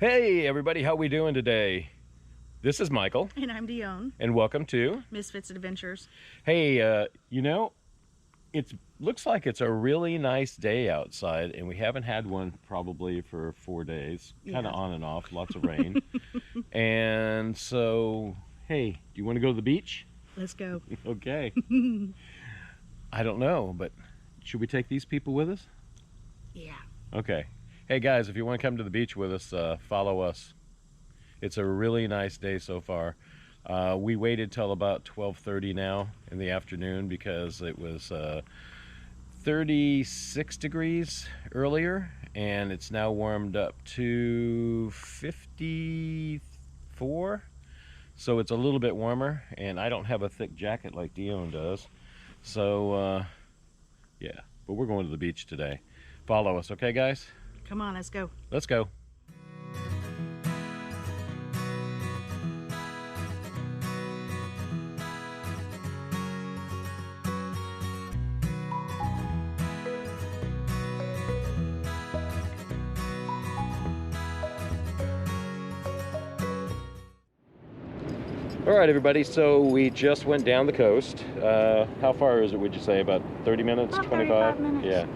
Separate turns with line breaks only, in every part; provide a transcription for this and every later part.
Hey everybody, how we doing today? This is Michael.
And I'm Dione.
And welcome to
MS FITZ'S ADVENTURES.
Hey, it looks like it's a really nice day outside, and we haven't had one probably for 4 days. Kind of on and off, lots of rain. And so, hey, do you want to go to the beach?
Let's go.
Okay. I don't know, but should we take these people with us?
Yeah.
Okay. Hey guys, if you want to come to the beach with us, follow us. It's a really nice day so far. We waited till about 12:30 now in the afternoon because it was 36 degrees earlier, and it's now warmed up to 54. So it's a little bit warmer, and I don't have a thick jacket like Dione does. So yeah, but we're going to the beach today. Follow us, okay guys?
Come on, let's go.
Let's go. All right, everybody, so we just went down the coast. How far is it, would you say? About 30 minutes,
about
25?
35 minutes.
Yeah.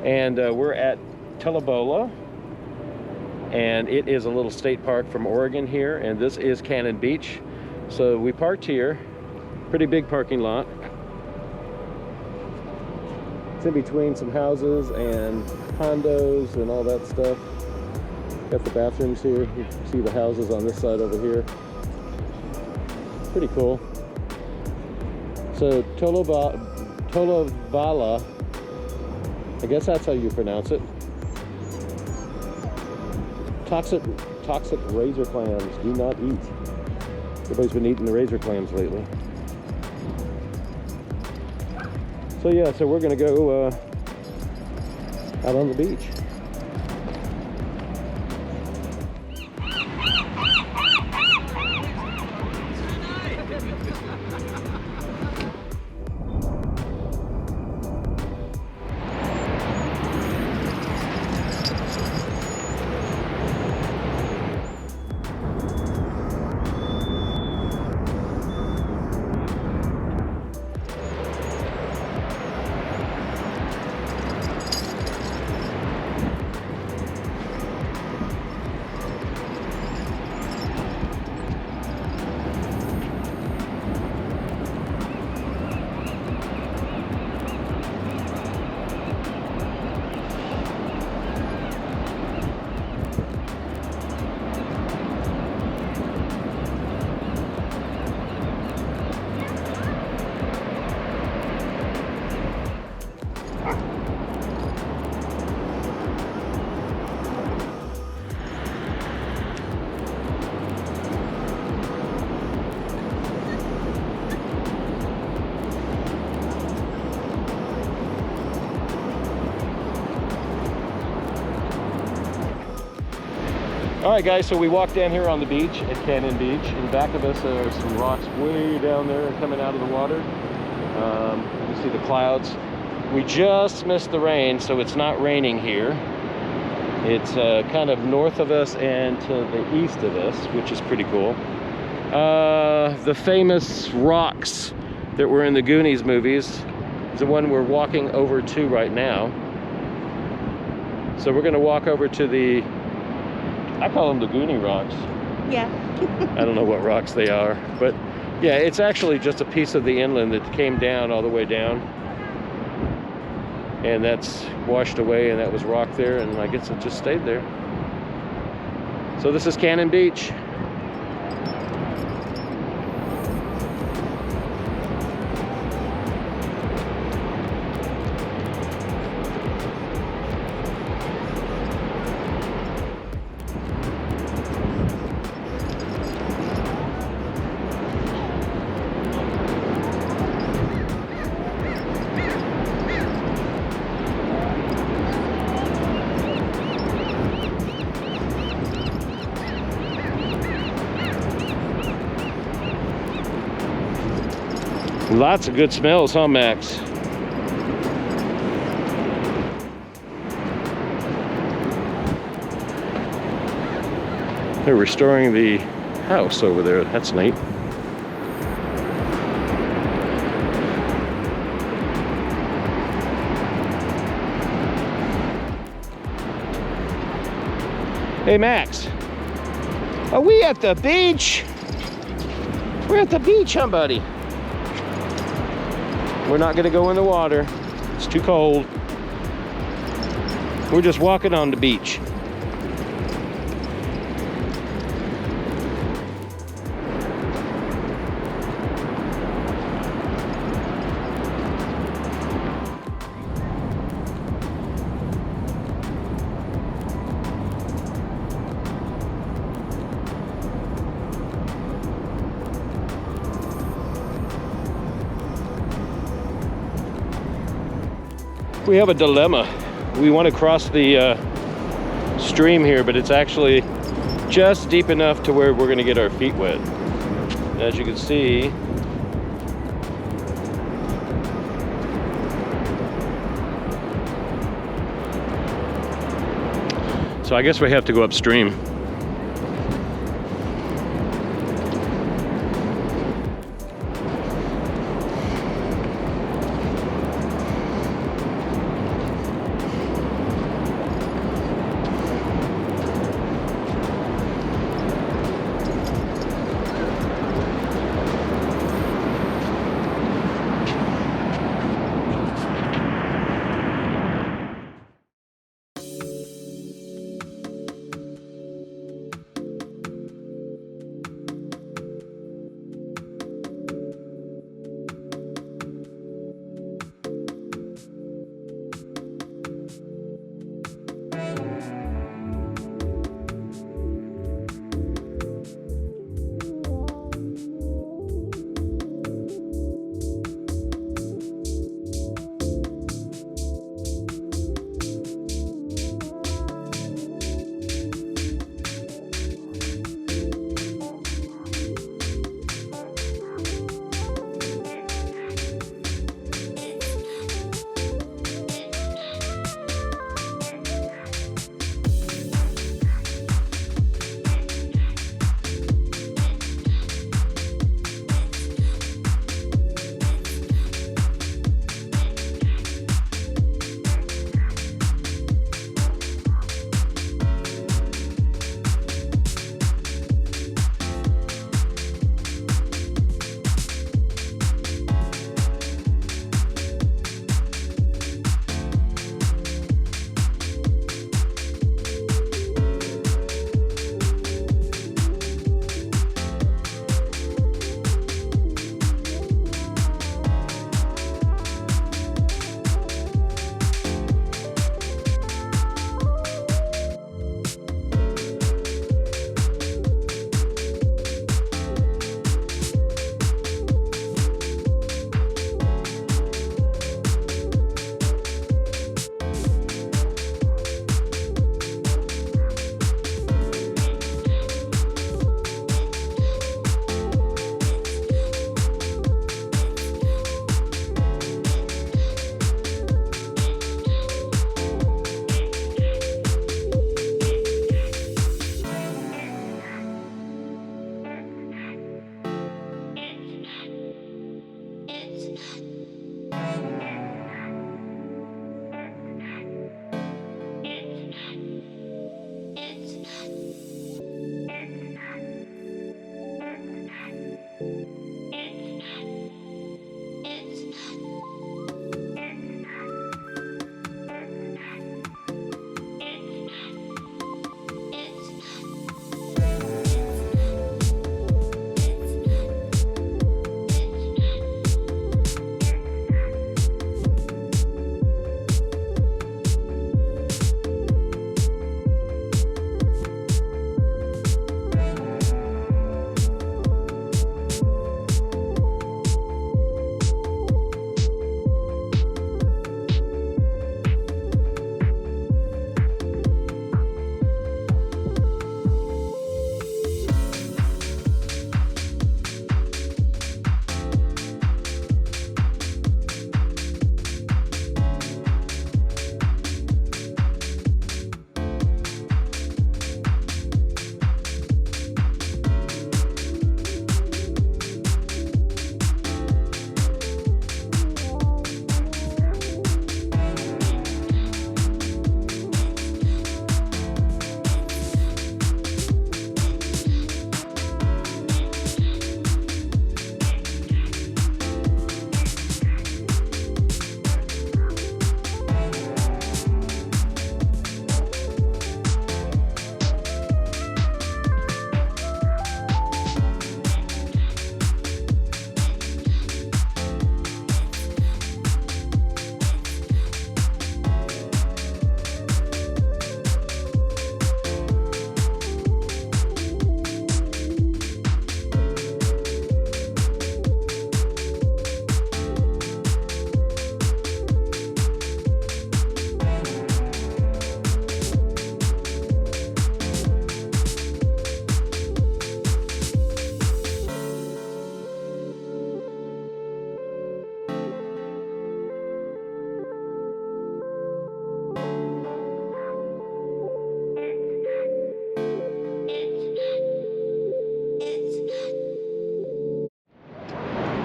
And we're at Tour.Join, and it is a little state park from Oregon here, and this is Cannon Beach. So we parked here, pretty big parking lot. It's in between some houses and condos and all that stuff. Got the bathrooms here. You can see the houses on this side over here. Pretty cool. So Tour.Join, I guess that's how you pronounce it. Toxic razor clams, do not eat. Everybody's been eating the razor clams lately. So yeah, so we're gonna go out on the beach. All right, guys, so we walked down here on the beach at Cannon Beach. In back of us are some rocks way down there coming out of the water. You see the clouds. We just missed the rain, so it's not raining here. It's kind of north of us and to the east of us, which is pretty cool. The famous rocks that were in the Goonies movies is the one we're walking over to right now. So we're going to walk over to the, I call them the Goonie rocks.
Yeah.
I don't know what rocks they are, but yeah, it's actually just a piece of the inland that came down all the way down, and that's washed away, and that was rock there, and I guess it just stayed there. So this is Cannon Beach. Lots of good smells, huh, Max? They're restoring the house over there. That's neat. Hey Max, are we at the beach? We're at the beach, huh, buddy? We're not gonna go in the water. It's too cold. We're just walking on the beach. We have a dilemma. We want to cross the stream here, but it's actually just deep enough to where we're going to get our feet wet. As you can see, so I guess we have to go upstream.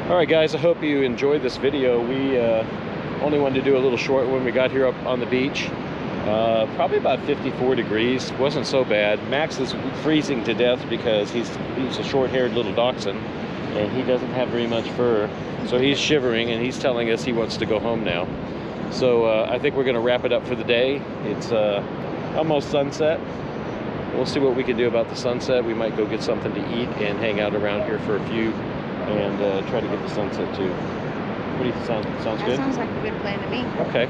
All right, guys, I hope you enjoyed this video. We only wanted to do a little short one. We got here up on the beach. Probably about 54 degrees. Wasn't so bad. Max is freezing to death because he's a short-haired little dachshund, and he doesn't have very much fur. So he's shivering, and he's telling us he wants to go home now. So I think we're going to wrap it up for the day. It's almost sunset. We'll see what we can do about the sunset. We might go get something to eat and hang out around here for a few and try to get the sunset too. What do you sound good?
That sounds like a good plan to me.
Okay.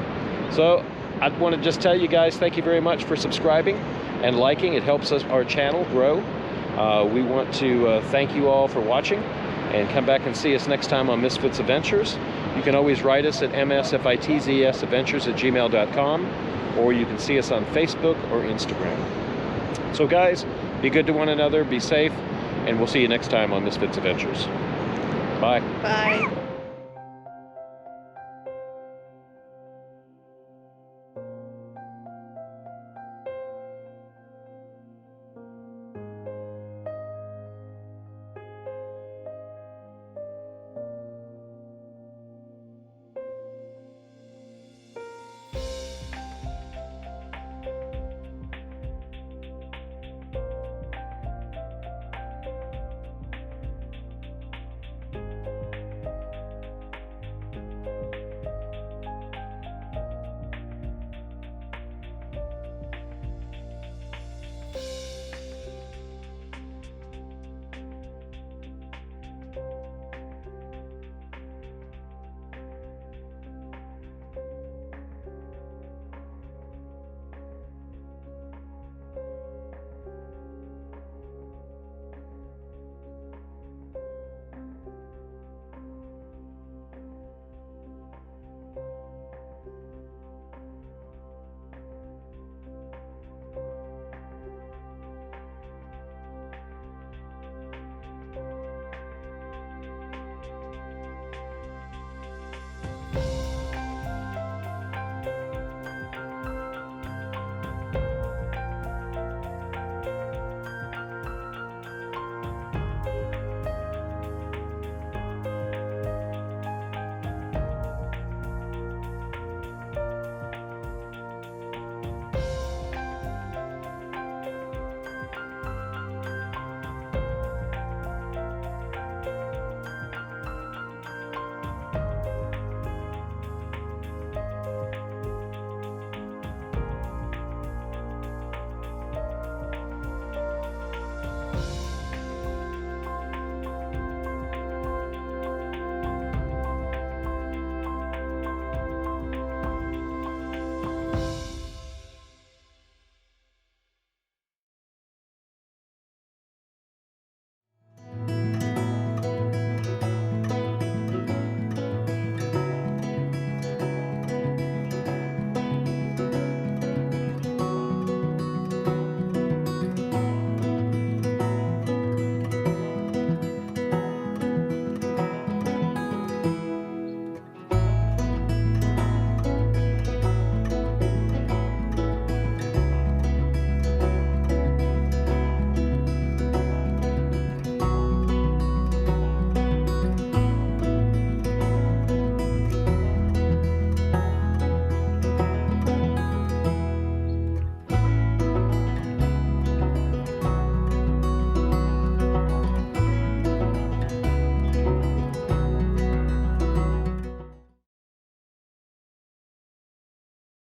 So I want to just tell you guys, thank you very much for subscribing and liking. It helps our channel grow. We want to thank you all for watching, and come back and see us next time on MS FITZ'S Adventures. You can always write us at msfitzadventures@gmail.com, or you can see us on Facebook or Instagram. So guys, be good to one another, be safe, and we'll see you next time on MS FITZ'S Adventures. Bye.
Bye.